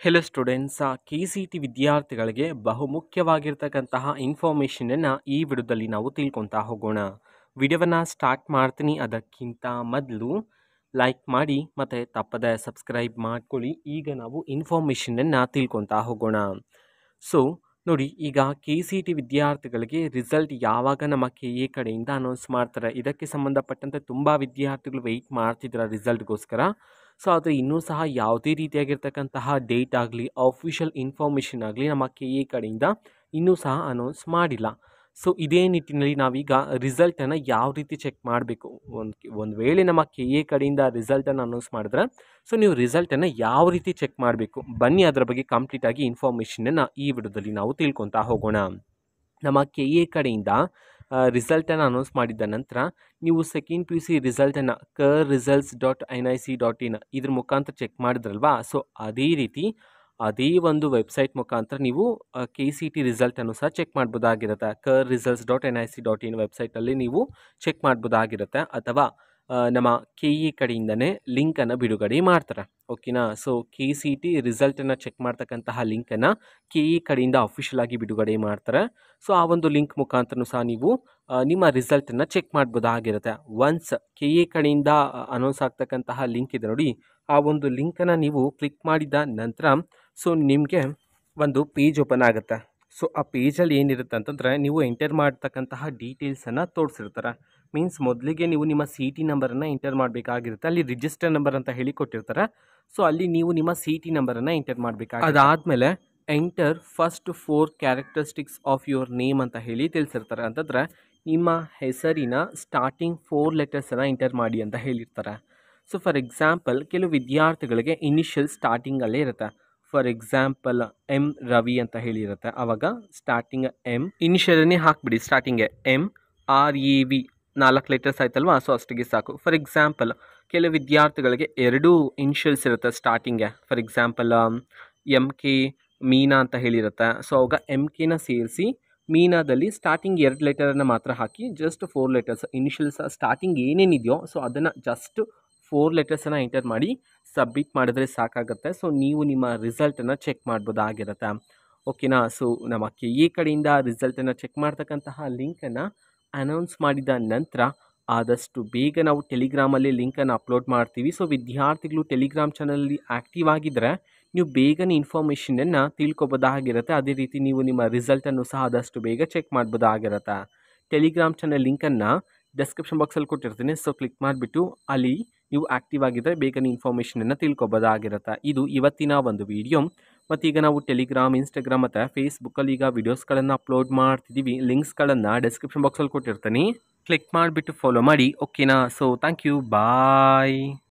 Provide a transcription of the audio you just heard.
Hello students, KCT ವಿದ್ಯಾರ್ಥಿಗಳಿಗೆ ಬಹುಮುಖ್ಯವಾಗಿರ್ತಕ್ಕಂತಹ ಇನ್ಫಾರ್ಮೇಷನನ್ನು ಈ ವಿಡಿಯೋದಲ್ಲಿ ನಾವು ತಿಳ್ಕೊತಾ ಹೋಗೋಣ. ವಿಡಿಯೋವನ್ನು ಸ್ಟಾರ್ಟ್ ಮಾಡ್ತೀನಿ. ಅದಕ್ಕಿಂತ ಮೊದಲು ಲೈಕ್ ಮಾಡಿ ಮತ್ತು ತಪ್ಪದೆ ಸಬ್ಸ್ಕ್ರೈಬ್ ಮಾಡ್ಕೊಳ್ಳಿ. ಈಗ ನಾವು ಇನ್ಫಾರ್ಮೇಷನನ್ನು ತಿಳ್ಕೊತಾ ಹೋಗೋಣ. ಸೊ ನೋಡಿ, ಈಗ KCT ವಿದ್ಯಾರ್ಥಿಗಳಿಗೆ ರಿಸಲ್ಟ್ ಯಾವಾಗ ನಮ್ಮ KA ಕಡೆಯಿಂದ ಅನೌನ್ಸ್ ಮಾಡ್ತಾರೆ. ಇದಕ್ಕೆ ಸಂಬಂಧಪಟ್ಟಂತೆ ತುಂಬ ವಿದ್ಯಾರ್ಥಿಗಳು ವೆಯ್ಟ್ ಮಾಡ್ತಿದ್ದಾರೆ ರಿಸಲ್ಟ್ಗೋಸ್ಕರ. ಸೊ ಆದರೆ ಇನ್ನೂ ಸಹ ಯಾವುದೇ ರೀತಿಯಾಗಿರ್ತಕ್ಕಂತಹ ಡೇಟ್ ಆಗಲಿ, ಆಫಿಷಿಯಲ್ ಇನ್ಫಾರ್ಮೇಷನ್ ಆಗಲಿ ನಮ್ಮ KA ಕಡೆಯಿಂದ ಇನ್ನೂ ಸಹ ಅನೌನ್ಸ್ ಮಾಡಿಲ್ಲ. ಸೊ ಇದೇ ನಿಟ್ಟಿನಲ್ಲಿ ನಾವೀಗ ರಿಸಲ್ಟನ್ನು ಯಾವ ರೀತಿ ಚೆಕ್ ಮಾಡಬೇಕು, ಒಂದು ವೇಳೆ ನಮ್ಮ KA ಕಡೆಯಿಂದ ರಿಸಲ್ಟನ್ನು ಅನೌನ್ಸ್ ಮಾಡಿದ್ರೆ ಸೊ ನೀವು ರಿಸಲ್ಟನ್ನು ಯಾವ ರೀತಿ ಚೆಕ್ ಮಾಡಬೇಕು, ಬನ್ನಿ ಅದರ ಬಗ್ಗೆ ಕಂಪ್ಲೀಟಾಗಿ ಇನ್ಫಾರ್ಮೇಷನನ್ನು ಈ ವಿಡಿಯೋದಲ್ಲಿ ನಾವು ತಿಳ್ಕೊತಾ ಹೋಗೋಣ. ನಮ್ಮ KA ಕಡೆಯಿಂದ ರಿಸಲ್ಟನ್ನು ಅನೌನ್ಸ್ ಮಾಡಿದ ನಂತರ ನೀವು ಸೆಕೆಂಡ್ PUC ರಿಸಲ್ಟನ್ನು kerresults.nic.in ಇದ್ರ ಮುಖಾಂತರ ಚೆಕ್ ಮಾಡಿದ್ರಲ್ವಾ. ಸೊ ಅದೇ ರೀತಿ ಅದೇ ಒಂದು ವೆಬ್ಸೈಟ್ ಮುಖಾಂತರ ನೀವು KCT ರಿಸಲ್ಟನ್ನು ಸಹ ಚೆಕ್ ಮಾಡ್ಬೋದಾಗಿರುತ್ತೆ. kerresults.nic.in ವೆಬ್ಸೈಟಲ್ಲಿ ನೀವು ಚೆಕ್ ಮಾಡ್ಬೋದಾಗಿರುತ್ತೆ. ಅಥವಾ ನಮ್ಮ KA ಕಡೆಯಿಂದನೇ ಲಿಂಕನ್ನು ಬಿಡುಗಡೆ ಮಾಡ್ತಾರೆ. ಓಕೆನಾ. ಸೊ KCT ರಿಸಲ್ಟನ್ನು ಚೆಕ್ ಮಾಡ್ತಕ್ಕಂತಹ ಲಿಂಕನ್ನು KA ಕಡೆಯಿಂದ ಅಫಿಷಿಯಲ್ ಆಗಿ ಬಿಡುಗಡೆ ಮಾಡ್ತಾರೆ. ಸೊ ಆ ಒಂದು ಲಿಂಕ್ ಮುಖಾಂತರನೂ ಸಹ ನೀವು ನಿಮ್ಮ ರಿಸಲ್ಟನ್ನು ಚೆಕ್ ಮಾಡ್ಬೋದಾಗಿರುತ್ತೆ. ಒನ್ಸ್ KA ಕಡೆಯಿಂದ ಅನೌನ್ಸ್ ಆಗ್ತಕ್ಕಂತಹ ಲಿಂಕ್ ಇದೆ ನೋಡಿ, ಆ ಒಂದು ಲಿಂಕನ್ನು ನೀವು ಕ್ಲಿಕ್ ಮಾಡಿದ ನಂತರ ಸೊ ನಿಮಗೆ ಒಂದು ಪೇಜ್ ಓಪನ್ ಆಗುತ್ತೆ. ಸೊ ಆ ಪೇಜಲ್ಲಿ ಏನಿರುತ್ತೆ ಅಂತಂದರೆ, ನೀವು ಎಂಟರ್ ಮಾಡ್ತಕ್ಕಂತಹ ಡೀಟೇಲ್ಸನ್ನು ತೋರಿಸಿರ್ತಾರೆ. ಮೀನ್ಸ್ ಮೊದಲಿಗೆ ನೀವು ನಿಮ್ಮ CT ನಂಬರನ್ನು ಎಂಟರ್ ಮಾಡಬೇಕಾಗಿರುತ್ತೆ. ಅಲ್ಲಿ ರಿಜಿಸ್ಟರ್ ನಂಬರ್ ಅಂತ ಹೇಳಿ ಕೊಟ್ಟಿರ್ತಾರೆ. ಸೊ ಅಲ್ಲಿ ನೀವು ನಿಮ್ಮ CT ನಂಬರನ್ನು ಎಂಟರ್ ಮಾಡಬೇಕಾಗುತ್ತೆ. ಅದಾದಮೇಲೆ enter first 4 characteristics of your name ಅಂತ ಹೇಳಿ ತಿಳಿಸಿರ್ತಾರೆ. ಅಂತಂದರೆ ನಿಮ್ಮ ಹೆಸರಿನ ಸ್ಟಾರ್ಟಿಂಗ್ 4 ಲೆಟರ್ಸನ್ನು ಎಂಟರ್ ಮಾಡಿ ಅಂತ ಹೇಳಿರ್ತಾರೆ. ಸೊ ಫಾರ್ ಎಕ್ಸಾಂಪಲ್, ಕೆಲವು ವಿದ್ಯಾರ್ಥಿಗಳಿಗೆ ಇನಿಷಿಯಲ್ ಸ್ಟಾರ್ಟಿಂಗಲ್ಲೇ ಇರುತ್ತೆ. ಫಾರ್ ಎಕ್ಸಾಂಪಲ್ M ರವಿ ಅಂತ ಹೇಳಿರುತ್ತೆ. ಆವಾಗ ಸ್ಟಾರ್ಟಿಂಗ್ M ಇನಿಷಿಯಲನ್ನೇ ಹಾಕ್ಬಿಡಿ. ಸ್ಟಾರ್ಟಿಂಗ್ಗೆ MREV 4 ಲೆಟರ್ಸ್ ಆಯ್ತಲ್ವಾ. ಸೊ ಅಷ್ಟಿಗೆ ಸಾಕು. ಫಾರ್ ಎಕ್ಸಾಂಪಲ್, ಕೆಲವು ವಿದ್ಯಾರ್ಥಿಗಳಿಗೆ 2 ಇನಿಷಿಯಲ್ಸ್ ಇರುತ್ತೆ ಸ್ಟಾರ್ಟಿಂಗ್ಗೆ. ಫಾರ್ ಎಕ್ಸಾಂಪಲ್ MK ಮೀನಾ ಅಂತ ಹೇಳಿರುತ್ತೆ. ಸೊ ಅವಾಗ MKನ ಸೇರಿಸಿ ಮೀನಾದಲ್ಲಿ ಸ್ಟಾರ್ಟಿಂಗ್ 2 ಲೆಟರನ್ನು ಮಾತ್ರ ಹಾಕಿ ಜಸ್ಟ್ 4 ಲೆಟರ್ಸ್ ಇನಿಷಿಯಲ್ಸ್ ಸ್ಟಾರ್ಟಿಂಗ್ ಏನೇನಿದೆಯೋ ಸೊ ಅದನ್ನು ಜಸ್ಟ್ 4 ಲೆಟರ್ಸನ್ನು ಎಂಟರ್ ಮಾಡಿ ಸಬ್ಮಿಟ್ ಮಾಡಿದ್ರೆ ಸಾಕಾಗುತ್ತೆ. ಸೊ ನೀವು ನಿಮ್ಮ ರಿಸಲ್ಟನ್ನು ಚೆಕ್ ಮಾಡ್ಬೋದಾಗಿರುತ್ತೆ. ಓಕೆನಾ. ಸೊ ನಮ್ಮ KA ಕಡೆಯಿಂದ ರಿಸಲ್ಟನ್ನು ಚೆಕ್ ಮಾಡ್ತಕ್ಕಂತಹ ಲಿಂಕನ್ನು ಅನೌನ್ಸ್ ಮಾಡಿದ ನಂತರ ಆದಷ್ಟು ಬೇಗ ನಾವು ಟೆಲಿಗ್ರಾಮಲ್ಲಿ ಲಿಂಕನ್ನು ಅಪ್ಲೋಡ್ ಮಾಡ್ತೀವಿ. ಸೊ ವಿದ್ಯಾರ್ಥಿಗಳು ಟೆಲಿಗ್ರಾಮ್ ಚಾನಲಲ್ಲಿ ಆ್ಯಕ್ಟಿವ್ ಆಗಿದ್ದರೆ ನೀವು ಬೇಗನೆ ಇನ್ಫಾರ್ಮೇಷನನ್ನು ತಿಳ್ಕೊಬೋದಾಗಿರುತ್ತೆ. ಅದೇ ರೀತಿ ನೀವು ನಿಮ್ಮ ರಿಸಲ್ಟನ್ನು ಸಹ ಆದಷ್ಟು ಬೇಗ ಚೆಕ್ ಮಾಡ್ಬೋದಾಗಿರುತ್ತೆ. ಟೆಲಿಗ್ರಾಮ್ ಚಾನಲ್ ಲಿಂಕನ್ನು ಡಿಸ್ಕ್ರಿಪ್ಷನ್ ಬಾಕ್ಸಲ್ಲಿ ಕೊಟ್ಟಿರ್ತೀನಿ. ಸೊ ಕ್ಲಿಕ್ ಮಾಡಿಬಿಟ್ಟು ಅಲ್ಲಿ ನೀವು ಆ್ಯಕ್ಟಿವ್ ಆಗಿದ್ದರೆ ಬೇಗನೆ ಇನ್ಫಾರ್ಮೇಷನನ್ನು ತಿಳ್ಕೊಬೋದಾಗಿರುತ್ತೆ. ಇದು ಇವತ್ತಿನ ಒಂದು ವಿಡಿಯೋ. ಮತ್ತೀಗ ನಾವು ಟೆಲಿಗ್ರಾಮ್, ಇನ್ಸ್ಟಾಗ್ರಾಮ್ ಮತ್ತು ಫೇಸ್ಬುಕ್ಕಲ್ಲಿ ಈಗ ವಿಡಿಯೋಸ್ಗಳನ್ನು ಅಪ್ಲೋಡ್ ಮಾಡ್ತಿದ್ದೀವಿ. ಲಿಂಕ್ಸ್ಗಳನ್ನು ಡಿಸ್ಕ್ರಿಪ್ಷನ್ ಬಾಕ್ಸಲ್ಲಿ ಕೊಟ್ಟಿರ್ತೀನಿ. ಕ್ಲಿಕ್ ಮಾಡಿಬಿಟ್ಟು ಫಾಲೋ ಮಾಡಿ. ಓಕೆನಾ. So thank you, bye.